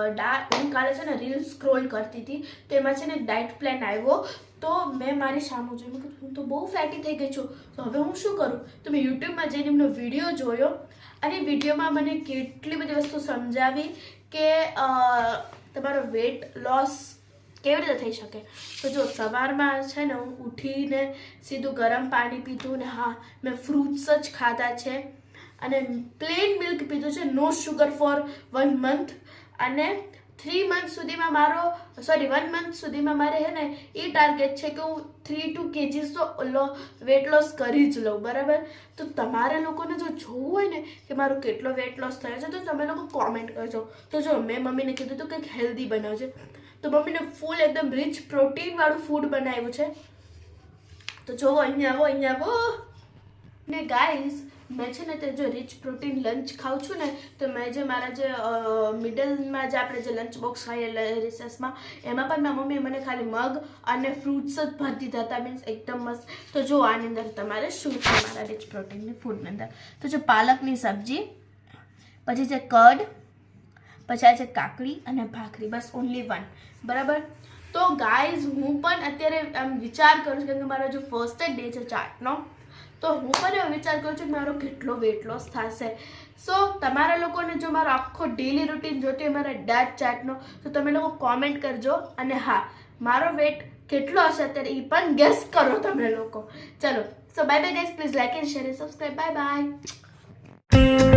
હું કાલે છે ને રીલ સ્ક્રોલ કરતી હતી તો એમાં છે ને ડાયટ પ્લાન આવ્યો તો મેં મારી સામું જોયું કે હું તો બહુ ફેટી થઈ ગઈ છું તો હવે હું શું કરું તો મેં યુટ્યુબમાં જઈને એમનો વિડીયો જોયો અને વિડીયોમાં મને કેટલી બધી વસ્તુ સમજાવી કે તમારો વેટ લોસ કેવી રીતે થઈ શકે તો જો સવારમાં છે ને હું ઉઠીને સીધું ગરમ પાણી પીધું ને હા મેં ફ્રૂટ્સ જ ખાધા છે અને પ્લેન મિલ્ક પીધું છે નો શુગર ફોર 1 મંથ અને 3 મંથ સુધીમાં મારો 1 મંથ સુધીમાં મારે છે ને એ ટાર્ગેટ છે કે હું 3-2 kgs તો વેટ લોસ કરી જ લઉં બરાબર તો તમારે લોકોને જો જોવું હોય ને કે મારો કેટલો વેટ લોસ થયો છે તો તમે લોકો કોમેન્ટ કરજો તો જો મેં મમ્મીને કીધું હતું કંઈક હેલ્ધી બનાવજે તો મમ્મીને ફૂલ એકદમ રીચ પ્રોટીનવાળું ફૂડ બનાવ્યું છે તો જો અહીંયા આવો ને ગાઈઝ મેં છે ને તે જો રીચ પ્રોટીન લંચ ખાઉં છું ને તો મેં જે મારા જે મિડલમાં જે આપણે જે લંચ બોક્સ ખાઈએ રિસેસમાં એમાં પણ મારી મમ્મીએ મને ખાલી મગ અને ફ્રૂટ્સ જ ભરી દીધા હતા મીન્સ એકદમ મસ્ત તો જો આની અંદર તમારે શું છે મારા રીચ પ્રોટીનની ફૂડની અંદર તો જો પાલકની સબ્જી પછી છે કડ પછી આ છે કાકડી અને ભાખરી બસ ઓનલી 1 બરાબર તો ગાઈઝ હું પણ અત્યારે આમ વિચાર કરું છું કેમ કે મારો જો ફર્સ્ટ ડે છે ચાટનો તો હું પણ એવો વિચાર કરું છું કે મારો કેટલો વેટ લોસ થશે સો તમારા લોકોને જો મારો આખો ડેલી રૂટીન જોતી હોય મારા ડાયટ ચાર્ટનો તો તમે લોકો કોમેન્ટ કરજો અને હા મારો વેટ કેટલો હશે અત્યારે એ પણ ગેસ કરો તમે લોકો ચલો so bye bye guys please like and share and subscribe bye by